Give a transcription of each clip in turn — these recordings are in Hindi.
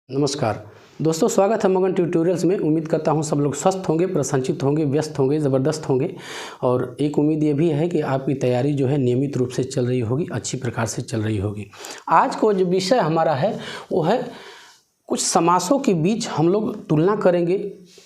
नमस्कार दोस्तों, स्वागत है मगन ट्यूटोरियल्स में। उम्मीद करता हूं सब लोग स्वस्थ होंगे, प्रसन्नचित होंगे, व्यस्त होंगे, ज़बरदस्त होंगे। और एक उम्मीद ये भी है कि आपकी तैयारी जो है नियमित रूप से चल रही होगी, अच्छी प्रकार से चल रही होगी। आज को जो विषय हमारा है वो है कुछ समासों के बीच हम लोग तुलना करेंगे,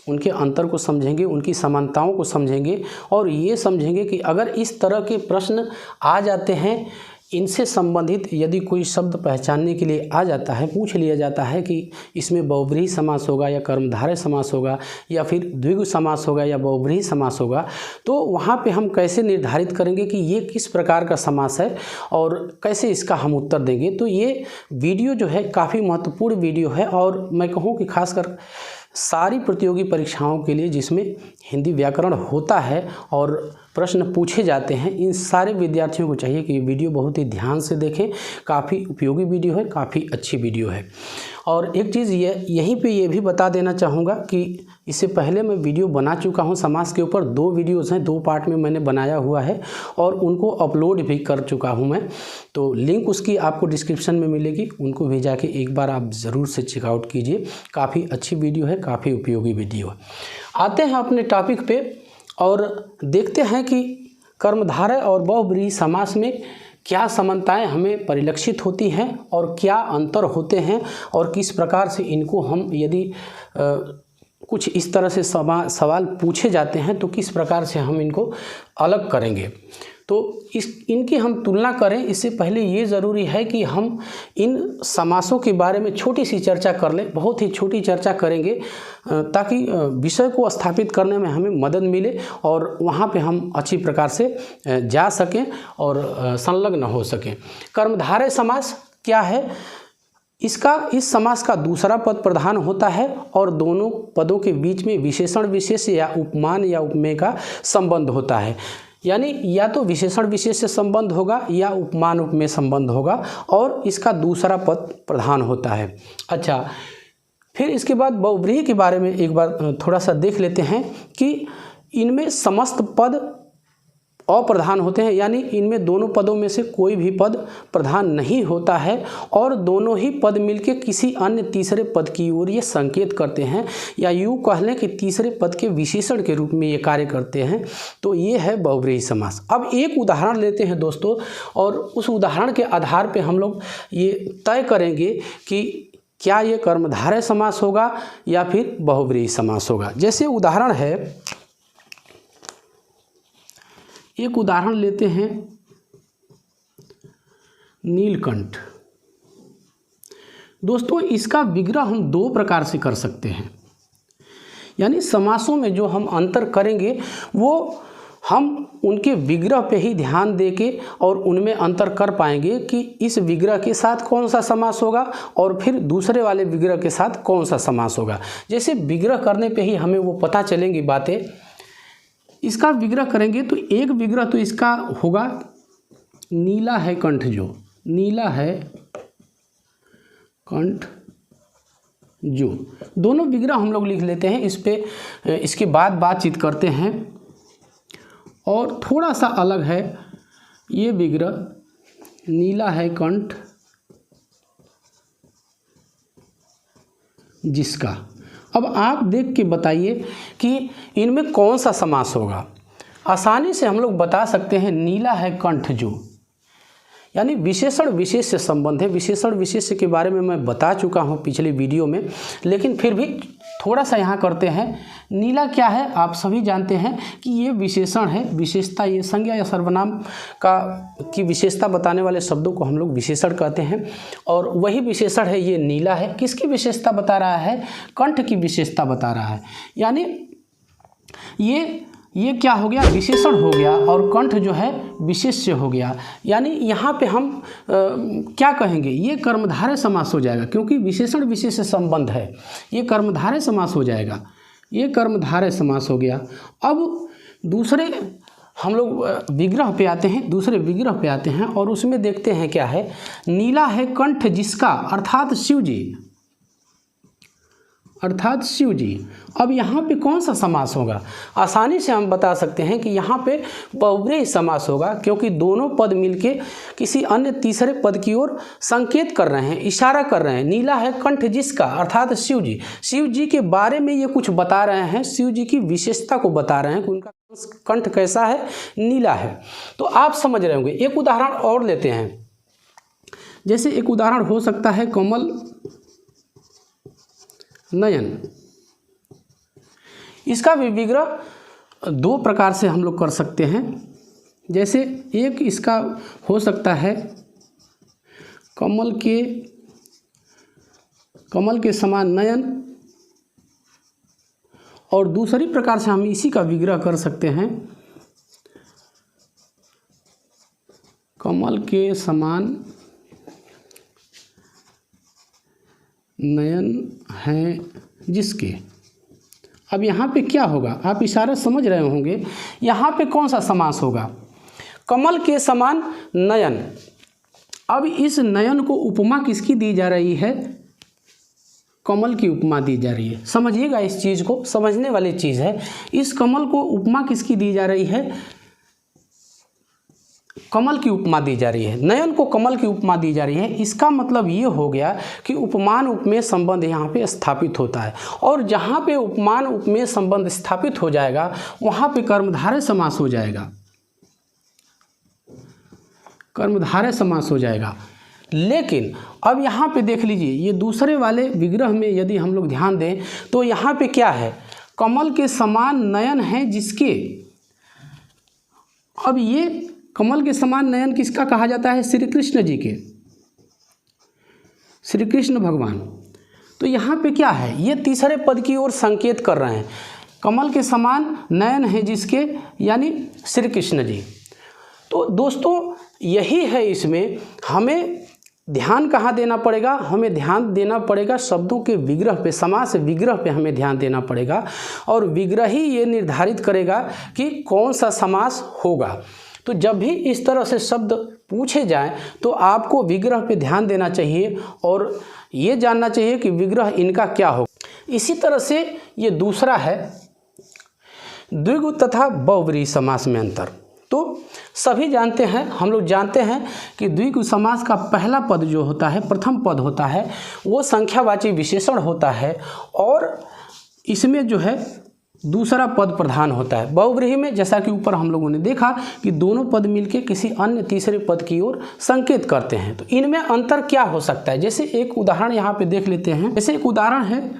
उनके अंतर को समझेंगे, उनकी समानताओं को समझेंगे और ये समझेंगे कि अगर इस तरह के प्रश्न आ जाते हैं, इनसे संबंधित यदि कोई शब्द पहचानने के लिए आ जाता है, पूछ लिया जाता है कि इसमें बहुब्रीहि समास होगा या कर्मधारय समास होगा या फिर द्विगु समास होगा या बहुब्रीहि समास होगा, तो वहाँ पे हम कैसे निर्धारित करेंगे कि ये किस प्रकार का समास है और कैसे इसका हम उत्तर देंगे। तो ये वीडियो जो है काफ़ी महत्वपूर्ण वीडियो है और मैं कहूँ कि खासकर सारी प्रतियोगी परीक्षाओं के लिए जिसमें हिंदी व्याकरण होता है और प्रश्न पूछे जाते हैं, इन सारे विद्यार्थियों को चाहिए कि ये वीडियो बहुत ही ध्यान से देखें। काफ़ी उपयोगी वीडियो है, काफ़ी अच्छी वीडियो है। और एक चीज़ यहीं पे ये भी बता देना चाहूँगा कि इससे पहले मैं वीडियो बना चुका हूँ समास के ऊपर, 2 वीडियोज़ हैं, 2 पार्ट में मैंने बनाया हुआ है और उनको अपलोड भी कर चुका हूँ मैं। तो लिंक उसकी आपको डिस्क्रिप्शन में मिलेगी, उनको भी जाके एक बार आप ज़रूर से चेकआउट कीजिए। काफ़ी अच्छी वीडियो है, काफ़ी उपयोगी वीडियो है। आते हैं अपने टॉपिक पे और देखते हैं कि कर्मधारय और बहुब्रीहि समास में क्या समानताएं हमें परिलक्षित होती हैं और क्या अंतर होते हैं और किस प्रकार से इनको हम यदि कुछ इस तरह से सवाल पूछे जाते हैं तो किस प्रकार से हम इनको अलग करेंगे। तो इनकी हम तुलना करें, इससे पहले ये ज़रूरी है कि हम इन समासों के बारे में छोटी सी चर्चा कर लें। बहुत ही छोटी चर्चा करेंगे ताकि विषय को स्थापित करने में हमें मदद मिले और वहाँ पे हम अच्छी प्रकार से जा सकें और संलग्न हो सकें। कर्मधारय समास क्या है? इस समास का दूसरा पद प्रधान होता है और दोनों पदों के बीच में विशेषण विशेष या उपमान या उपमेय का संबंध होता है। यानी या तो विशेषण विशेष से संबंध होगा या उपमान उपमेय संबंध होगा और इसका दूसरा पद प्रधान होता है। अच्छा, फिर इसके बाद बहुब्रीहि के बारे में एक बार थोड़ा सा देख लेते हैं कि इनमें समस्त पद अप्रधान होते हैं, यानी इनमें दोनों पदों में से कोई भी पद प्रधान नहीं होता है और दोनों ही पद मिलके किसी अन्य तीसरे पद की ओर ये संकेत करते हैं या यूँ कह लें कि तीसरे पद के विशेषण के रूप में ये कार्य करते हैं। तो ये है बहुब्रीहि समास। अब एक उदाहरण लेते हैं दोस्तों और उस उदाहरण के आधार पर हम लोग ये तय करेंगे कि क्या ये कर्मधारय समास होगा या फिर बहुब्रीहि समास होगा। जैसे उदाहरण है, एक उदाहरण लेते हैं नीलकंठ। दोस्तों, इसका विग्रह हम 2 प्रकार से कर सकते हैं। यानी समासों में जो हम अंतर करेंगे वो हम उनके विग्रह पे ही ध्यान देके और उनमें अंतर कर पाएंगे कि इस विग्रह के साथ कौन सा समास होगा और फिर दूसरे वाले विग्रह के साथ कौन सा समास होगा। जैसे विग्रह करने पे ही हमें वो पता चलेंगी बातें। इसका विग्रह करेंगे तो एक विग्रह तो इसका होगा नीला है कंठ, जो नीला है कंठ जो। दोनों विग्रह हम लोग लिख लेते हैं, इस पे इसके बाद बातचीत करते हैं। और थोड़ा सा अलग है ये विग्रह नीला है कंठ जिसका। अब आप देख के बताइए कि इनमें कौन सा समास होगा। आसानी से हम लोग बता सकते हैं नीला है कंठ जो, यानी विशेषण विशेष से संबंध है। विशेषण विशेष के बारे में मैं बता चुका हूँ पिछले वीडियो में, लेकिन फिर भी थोड़ा सा यहाँ करते हैं। नीला क्या है? आप सभी जानते हैं कि ये विशेषण है। विशेषता, ये संज्ञा या सर्वनाम की विशेषता बताने वाले शब्दों को हम लोग विशेषण कहते हैं और वही विशेषण है ये नीला है। किसकी विशेषता बता रहा है? कंठ की विशेषता बता रहा है। यानी ये क्या हो गया? विशेषण हो गया और कंठ जो है विशेष्य हो गया। यानी यहाँ पे हम क्या कहेंगे? ये कर्मधारय समास हो जाएगा क्योंकि विशेषण विशेष से संबंध है। ये कर्मधारय समास हो जाएगा, ये कर्मधारय समास हो गया। अब दूसरे हम लोग विग्रह पे आते हैं, दूसरे विग्रह पे आते हैं और उसमें देखते हैं क्या है। नीला है कंठ जिसका, अर्थात शिव जी, अर्थात शिव जी। अब यहाँ पे कौन सा समास होगा? आसानी से हम बता सकते हैं कि यहाँ पे बहुव्रीहि समास होगा, क्योंकि दोनों पद मिलके किसी अन्य तीसरे पद की ओर संकेत कर रहे हैं, इशारा कर रहे हैं। नीला है कंठ जिसका, अर्थात शिव जी। शिव जी के बारे में ये कुछ बता रहे हैं, शिव जी की विशेषता को बता रहे हैं कि उनका कंठ कैसा है, नीला है। तो आप समझ रहे होंगे। एक उदाहरण और लेते हैं। जैसे एक उदाहरण हो सकता है कमल नयन। इसका भी विग्रह दो प्रकार से हम लोग कर सकते हैं। जैसे एक इसका हो सकता है कमल के समान नयन, और दूसरी प्रकार से हम इसी का विग्रह कर सकते हैं कमल के समान नयन है जिसके। अब यहाँ पे क्या होगा, आप इशारा समझ रहे होंगे। यहाँ पे कौन सा समास होगा? कमल के समान नयन। अब इस नयन को उपमा किसकी दी जा रही है? कमल की उपमा दी जा रही है। समझिएगा, इस चीज़ को समझने वाली चीज़ है। इस कमल को उपमा किसकी दी जा रही है? कमल की उपमा दी जा रही है। नयन को कमल की उपमा दी जा रही है। इसका मतलब ये हो गया कि उपमान उपमेय संबंध यहाँ पे स्थापित होता है, और जहाँ पे उपमान उपमेय संबंध स्थापित हो जाएगा वहाँ पे कर्मधारय समास हो जाएगा। कर्मधारय समास हो जाएगा। लेकिन अब यहाँ पे देख लीजिए, ये दूसरे वाले विग्रह में यदि हम लोग ध्यान दें तो यहाँ पे क्या है? कमल के समान नयन है जिसके। अब ये कमल के समान नयन किसका कहा जाता है? श्री कृष्ण जी के, श्री कृष्ण भगवान। तो यहाँ पे क्या है? ये तीसरे पद की ओर संकेत कर रहे हैं। कमल के समान नयन है जिसके, यानी श्री कृष्ण जी। तो दोस्तों यही है, इसमें हमें ध्यान कहाँ देना पड़ेगा? हमें ध्यान देना पड़ेगा शब्दों के विग्रह पे, समास विग्रह पे हमें ध्यान देना पड़ेगा, और विग्रह ही ये निर्धारित करेगा कि कौन सा समास होगा। तो जब भी इस तरह से शब्द पूछे जाएं तो आपको विग्रह पे ध्यान देना चाहिए और ये जानना चाहिए कि विग्रह इनका क्या हो। इसी तरह से ये दूसरा है द्विगु तथा बहुव्रीहि समास में अंतर। तो सभी जानते हैं, हम लोग जानते हैं कि द्विगु समास का पहला पद जो होता है, प्रथम पद होता है, वो संख्यावाची विशेषण होता है, और इसमें जो है दूसरा पद प्रधान होता है। बहुव्रीहि में जैसा कि ऊपर हम लोगों ने देखा कि दोनों पद मिलके किसी अन्य तीसरे पद की ओर संकेत करते हैं। तो इनमें अंतर क्या हो सकता है? जैसे एक उदाहरण यहाँ पे देख लेते हैं। जैसे एक उदाहरण है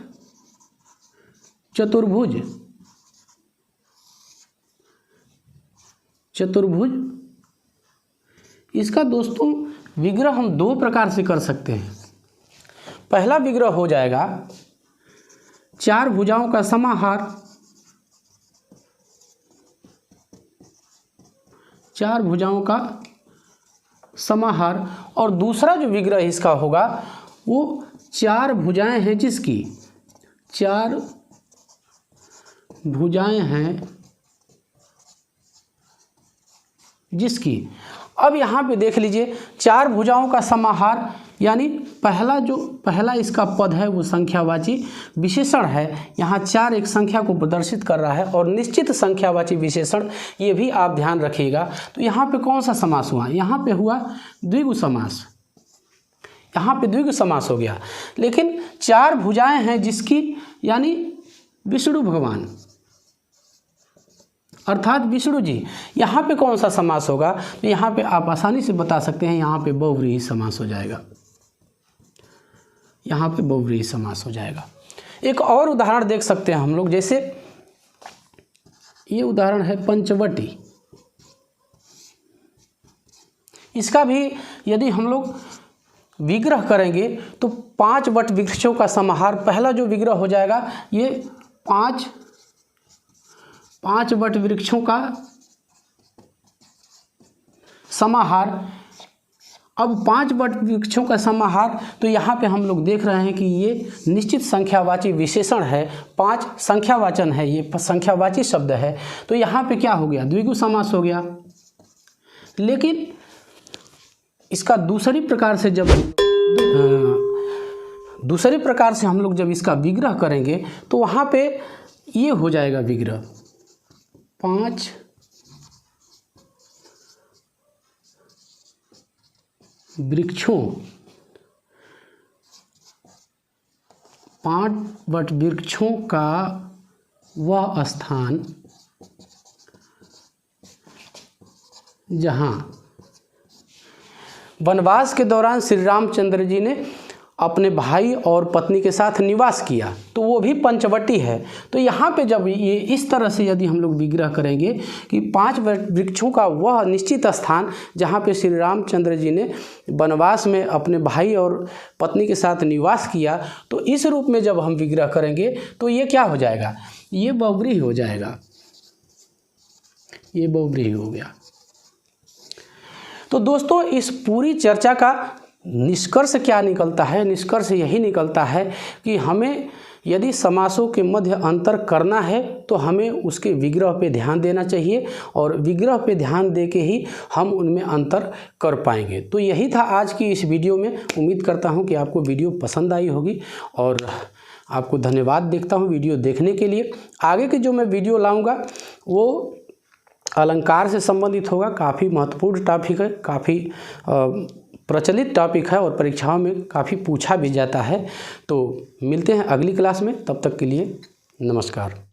चतुर्भुज। चतुर्भुज, इसका दोस्तों विग्रह हम दो प्रकार से कर सकते हैं। पहला विग्रह हो जाएगा चार भुजाओं का समाहार। चार भुजाओं का समाहार। और दूसरा जो विग्रह इसका होगा वो चार भुजाएं हैं जिसकी। चार भुजाएं हैं जिसकी। अब यहाँ पे देख लीजिए, चार भुजाओं का समाहार, यानी पहला इसका पद है वो संख्यावाची विशेषण है। यहाँ चार एक संख्या को प्रदर्शित कर रहा है, और निश्चित संख्यावाची विशेषण, ये भी आप ध्यान रखिएगा। तो यहाँ पे कौन सा समास हुआ? यहाँ पे हुआ द्विगु समास। यहाँ पे द्विगु समास हो गया। लेकिन चार भुजाएं हैं जिसकी, यानी विष्णु भगवान, अर्थात विष्णु जी। यहाँ पे कौन सा समास होगा? तो यहाँ पे आप आसानी से बता सकते हैं, यहाँ पे बहुव्रीहि समास हो जाएगा। यहाँ पे बहुव्रीहि समास हो जाएगा। एक और उदाहरण देख सकते हैं हम लोग। जैसे ये उदाहरण है पंचवटी। इसका भी यदि हम लोग विग्रह करेंगे तो 5 वट वृक्षों का समाहार। पहला जो विग्रह हो जाएगा ये 5 वट वृक्षों का समाहार। अब 5 वट वृक्षों का समाहार, तो यहाँ पे हम लोग देख रहे हैं कि ये निश्चित संख्यावाची विशेषण है, 5 संख्यावाचन है, ये संख्यावाची शब्द है। तो यहाँ पे क्या हो गया? द्विगु समास हो गया। लेकिन इसका दूसरी प्रकार से जब दूसरे प्रकार से हम लोग जब इसका विग्रह करेंगे तो वहाँ पे ये हो जाएगा विग्रह 5 वृक्षों 5 वट वृक्षों का वह स्थान जहाँ वनवास के दौरान श्री रामचंद्र जी ने अपने भाई और पत्नी के साथ निवास किया, तो वो भी पंचवटी है। तो यहाँ पे जब ये इस तरह से यदि हम लोग विग्रह करेंगे कि 5 वृक्षों का वह निश्चित स्थान जहाँ पे श्री रामचंद्र जी ने वनवास में अपने भाई और पत्नी के साथ निवास किया, तो इस रूप में जब हम विग्रह करेंगे तो ये क्या हो जाएगा, ये बहुव्रीहि हो जाएगा, ये बहुव्रीहि हो गया। तो दोस्तों इस पूरी चर्चा का निष्कर्ष क्या निकलता है? निष्कर्ष यही निकलता है कि हमें यदि समासों के मध्य अंतर करना है तो हमें उसके विग्रह पे ध्यान देना चाहिए, और विग्रह पे ध्यान दे के ही हम उनमें अंतर कर पाएंगे। तो यही था आज की इस वीडियो में। उम्मीद करता हूँ कि आपको वीडियो पसंद आई होगी, और आपको धन्यवाद देखता हूँ वीडियो देखने के लिए। आगे की जो मैं वीडियो लाऊँगा वो अलंकार से संबंधित होगा। काफ़ी महत्वपूर्ण टॉपिक है, काफ़ी प्रचलित टॉपिक है और परीक्षाओं में काफ़ी पूछा भी जाता है। तो मिलते हैं अगली क्लास में, तब तक के लिए नमस्कार।